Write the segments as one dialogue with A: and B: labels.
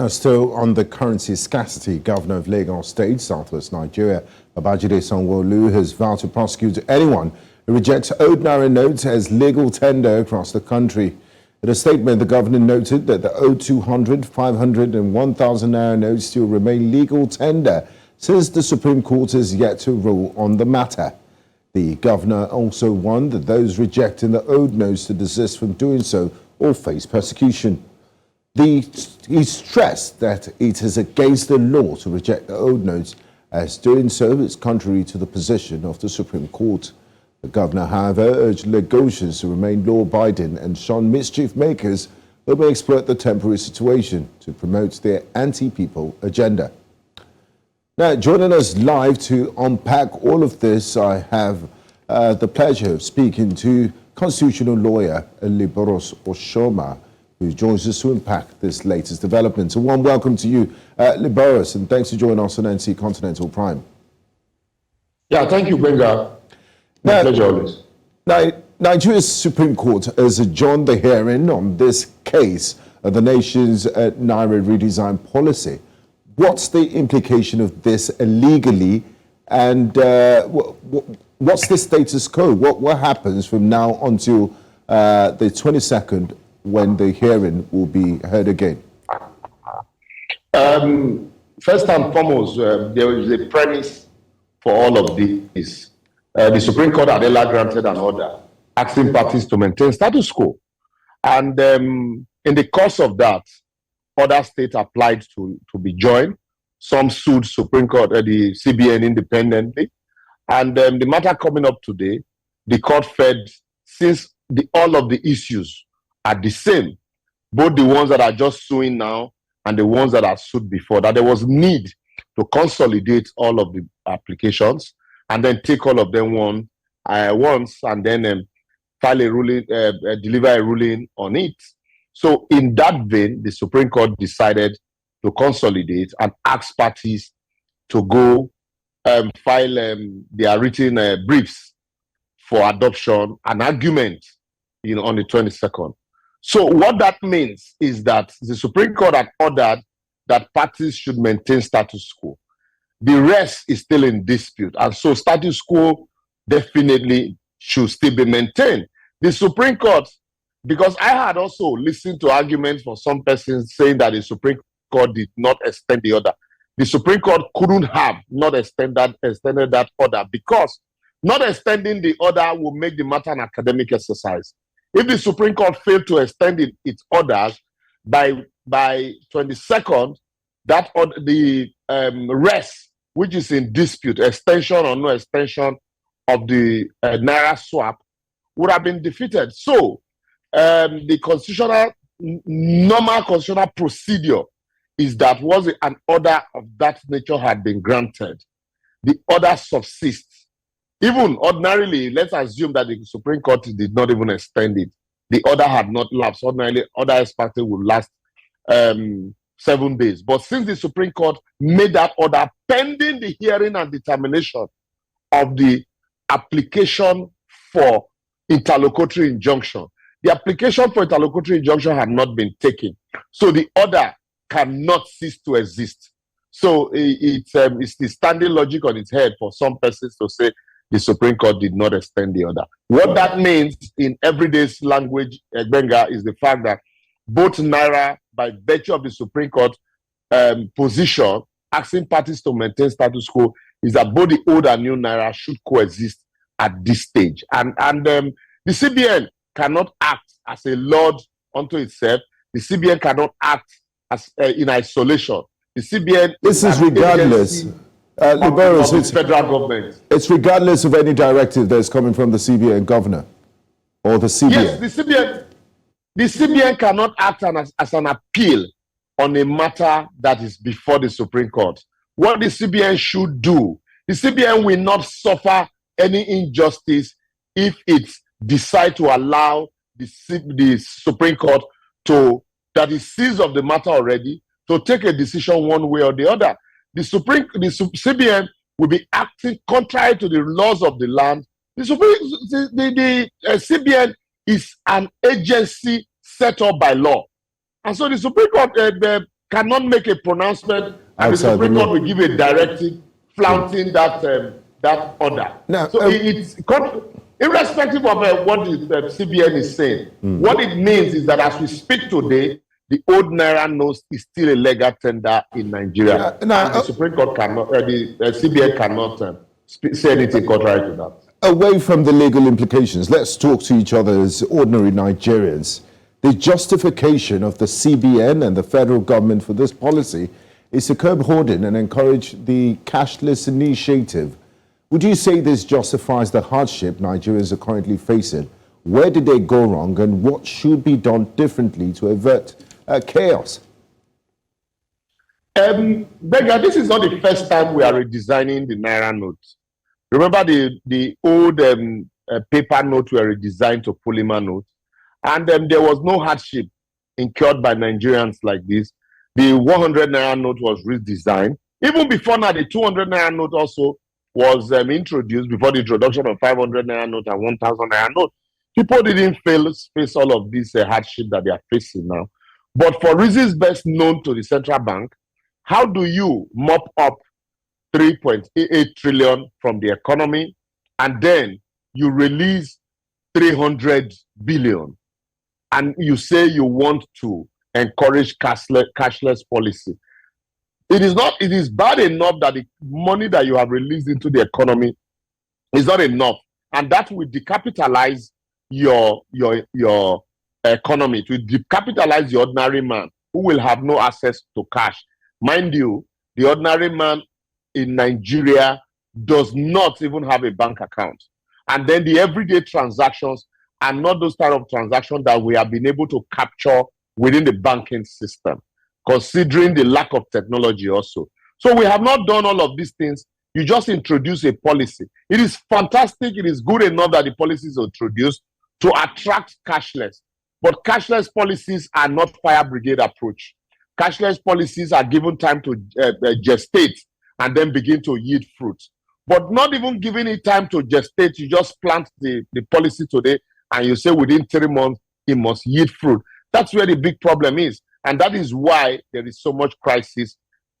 A: Still on the currency scarcity, Governor of Lagos State, Southwest Nigeria, Babajide Sanwo-Olu has vowed to prosecute anyone who rejects owed Naira notes as legal tender across the country. In a statement, the governor noted that the owed 200, 500 and 1,000 Naira notes still remain legal tender since the Supreme Court has yet to rule on the matter. The governor also warned that those rejecting the owed notes to desist from doing so or face persecution. He stressed that it is against the law to reject the owed notes, as doing so is contrary to the position of the Supreme Court. The governor, however, urged Lagosians to remain law-abiding and shun mischief makers who may exploit the temporary situation to promote their anti-people agenda. Now, joining us live to unpack all of this, I have the pleasure of speaking to constitutional lawyer Liborous Oshoma, who joins us to unpack this latest development. A warm welcome to you, Liborous, and thanks for joining us on NC Continental Prime.
B: Yeah, thank you, Benga. My pleasure always.
A: Now, Nigeria's Supreme Court has adjourned the hearing on this case of the nation's Naira redesign policy. What's the implication of this legally, and what's the status quo? What happens from now until the 22nd, when the hearing will be heard again?
B: First and foremost, there is a premise for all of this. The Supreme Court had earlier granted an order asking parties to maintain status quo. And in the course of that, other states applied to be joined. Some sued Supreme Court, the CBN independently. And the matter coming up today, the court fed, since all of the issues are the same, both the ones that are just suing now and the ones that are sued before, that there was need to consolidate all of the applications and then take all of them once and then file a ruling, deliver a ruling on it. So in that vein, the Supreme Court decided to consolidate and ask parties to go file their written briefs for adoption and argument on the 22nd. So what that means is that the Supreme Court had ordered that parties should maintain status quo. The rest is still in dispute. And so status quo definitely should still be maintained. The Supreme Court, because I had also listened to arguments for some persons saying that the Supreme Court did not extend the order. The Supreme Court couldn't have not extended that order, because not extending the order will make the matter an academic exercise. If the Supreme Court failed to extend its orders by 22nd, that the rest, which is in dispute, extension or no extension of the Naira swap, would have been defeated. So the normal constitutional procedure is that once an order of that nature had been granted, the order subsists. Even ordinarily, let's assume that the Supreme Court did not even extend it. The order had not lapsed. Ordinarily, order expected would last 7 days. But since the Supreme Court made that order pending the hearing and determination of the application for interlocutory injunction, the application for interlocutory injunction had not been taken. So the order cannot cease to exist. So it's the standing logic on its head for some persons to say the Supreme Court did not extend the order. What that means in everyday language, Benga, is the fact that both Naira, by virtue of the Supreme Court position, asking parties to maintain status quo, is that both the old and new Naira should coexist at this stage. And the CBN cannot act as a lord unto itself. The CBN cannot act as in isolation. The CBN.
A: This is regardless.
B: Liborous, it's federal government.
A: It's regardless of any directive that's coming from the CBN governor or the CBN.
B: Yes, the CBN cannot act as an appeal on a matter that is before the Supreme Court. What the CBN should do, the CBN will not suffer any injustice if it decides to allow the Supreme Court that is seized of the matter already, to take a decision one way or the other. The CBN will be acting contrary to the laws of the land. The CBN is an agency set up by law. And so the Supreme Court cannot make a pronouncement, and the
A: Outside the
B: Supreme
A: law.
B: Court will give a directive flouting that order.
A: Now,
B: So irrespective of what the CBN is saying, what it means is that as we speak today, the old Naira note is still a legal tender in Nigeria. And the Supreme Court cannot, the CBN cannot say anything contrary to that.
A: Away from the legal implications, let's talk to each other as ordinary Nigerians. The justification of the CBN and the federal government for this policy is to curb hoarding and encourage the cashless initiative. Would you say this justifies the hardship Nigerians are currently facing? Where did they go wrong, and what should be done differently to avert chaos?
B: Beggar, this is not the first time we are redesigning the Naira note. Remember the old paper note were redesigned to polymer note, and there was no hardship incurred by Nigerians like this. The 100 Naira note was redesigned. Even before now, the 200 Naira note also was introduced before the introduction of 500 Naira note and 1,000 Naira note. People didn't face all of this hardship that they are facing now. But for reasons best known to the central bank, how do you mop up 3.88 trillion from the economy, and then you release 300 billion, and you say you want to encourage cashless policy? It is bad enough that the money that you have released into the economy is not enough, and that will decapitalize your economy. It will decapitalize the ordinary man who will have no access to cash. Mind you, the ordinary man in Nigeria does not even have a bank account. And then the everyday transactions are not those type of transactions that we have been able to capture within the banking system, considering the lack of technology also. So we have not done all of these things. You just introduce a policy. It is fantastic. It is good enough that the policies are introduced to attract cashless. But cashless policies are not fire brigade approach. Cashless policies are given time to gestate and then begin to yield fruit. But not even giving it time to gestate, you just plant the policy today and you say within 3 months it must yield fruit. That's where the big problem is. And that is why there is so much crisis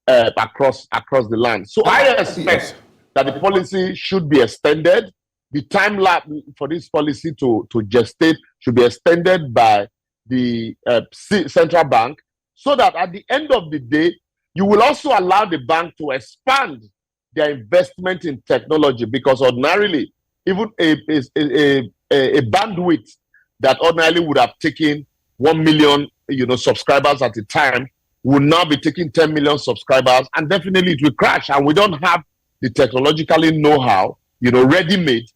B: across the land. So I expect that the policy should be extended. The time lapse for this policy to gestate should be extended by the central bank, so that at the end of the day, you will also allow the bank to expand their investment in technology, because ordinarily, even a bandwidth that ordinarily would have taken 1 million subscribers at a time will now be taking 10 million subscribers, and definitely it will crash. And we don't have the technologically know-how, ready-made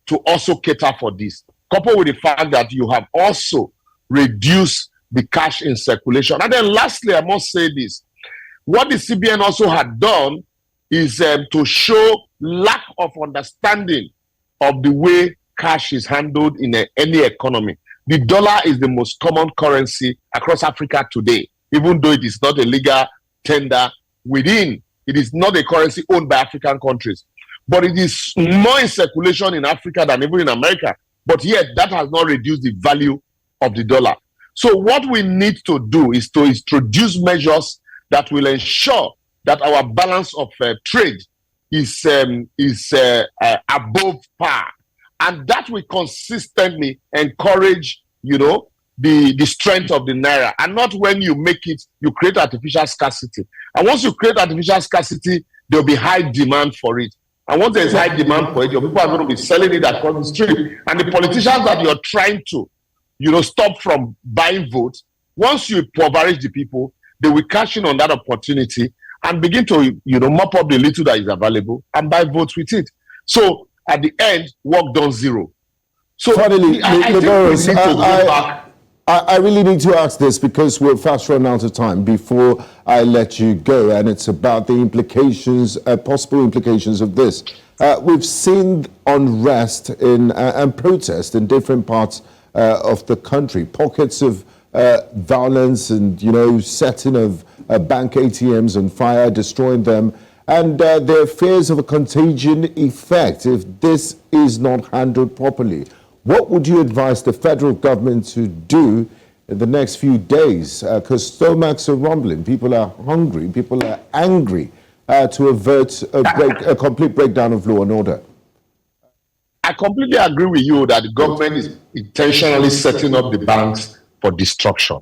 B: to also cater for this. Coupled with the fact that you have also reduced the cash in circulation. And then lastly, I must say this. What the CBN also had done is to show lack of understanding of the way cash is handled in any economy. The dollar is the most common currency across Africa today, even though it is not a legal tender within. It is not a currency owned by African countries. But it is more in circulation in Africa than even in America. But yet, that has not reduced the value of the dollar. So what we need to do is to introduce measures that will ensure that our balance of trade is above par. And that will consistently encourage, the strength of the Naira. And not when you make it, you create artificial scarcity. And once you create artificial scarcity, there will be high demand for it. And once there's high demand for it, your people are going to be selling it across the street. And the politicians that you're trying to, stop from buying votes, once you impoverish the people, they will cash in on that opportunity and begin to, mop up the little that is available and buy votes with it. So at the end, work done zero. So
A: finally,
B: Liborous,
A: I really need to ask this because we're fast running out of time before I let you go, and it's about the implications, possible implications of this. We've seen unrest and protest in different parts of the country, pockets of violence and, setting of bank ATMs on fire, destroying them, and there are fears of a contagion effect if this is not handled properly. What would you advise the federal government to do in the next few days? Because stomachs are rumbling, people are hungry, people are angry to avert a complete breakdown of law and order.
B: I completely agree with you that the government is intentionally setting up the banks for destruction.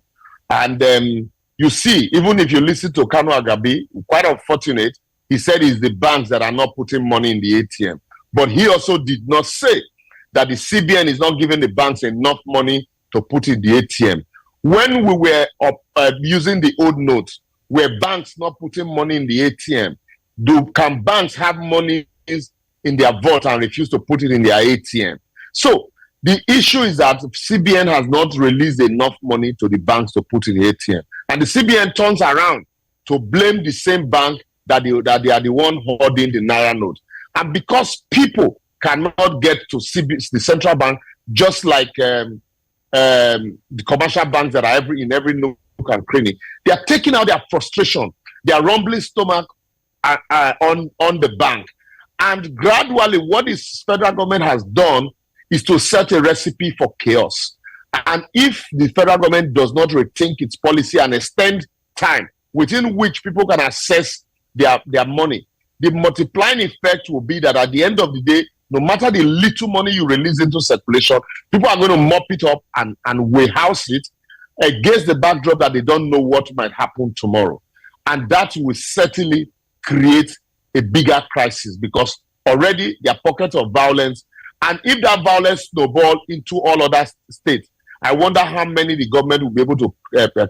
B: And you see, even if you listen to Kanu Agabi, quite unfortunate, he said it's the banks that are not putting money in the ATM. But he also did not say that the CBN is not giving the banks enough money to put in the ATM. When we were using the old notes, were banks not putting money in the ATM? Can banks have money in their vault and refuse to put it in their ATM? So the issue is that CBN has not released enough money to the banks to put in the ATM. And the CBN turns around to blame the same bank that they are the one holding the Naira note. And because people cannot get to the central bank, just like the commercial banks that are in every nook and cranny, they are taking out their frustration, their rumbling stomach on the bank. And gradually, what this federal government has done is to set a recipe for chaos. And if the federal government does not rethink its policy and extend time within which people can access their money, the multiplying effect will be that at the end of the day, no matter the little money you release into circulation, people are going to mop it up and warehouse it against the backdrop that they don't know what might happen tomorrow. And that will certainly create a bigger crisis, because already there are pockets of violence. And if that violence snowball into all other states, I wonder how many the government will be able to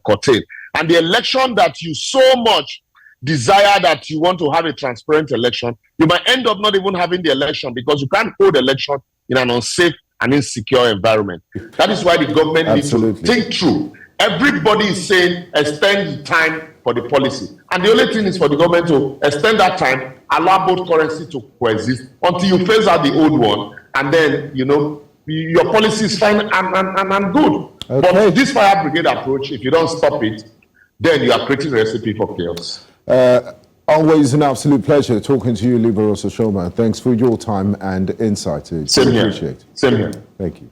B: curtail. And the election that you so much desire, that you want to have a transparent election, you might end up not even having the election, because you can't hold election in an unsafe and insecure environment. That is why the government needs to think through. Everybody is saying extend the time for the policy. And the only thing is for the government to extend that time, allow both currency to coexist until you phase out the old one, and then, your policy is fine and good. Okay. But this fire brigade approach, if you don't stop it, then you are creating a recipe for chaos.
A: Always an absolute pleasure talking to you, Liborous Oshoma. Thanks for your time and insight.
B: Same here.
A: Appreciate it.
B: Same here.
A: Thank you.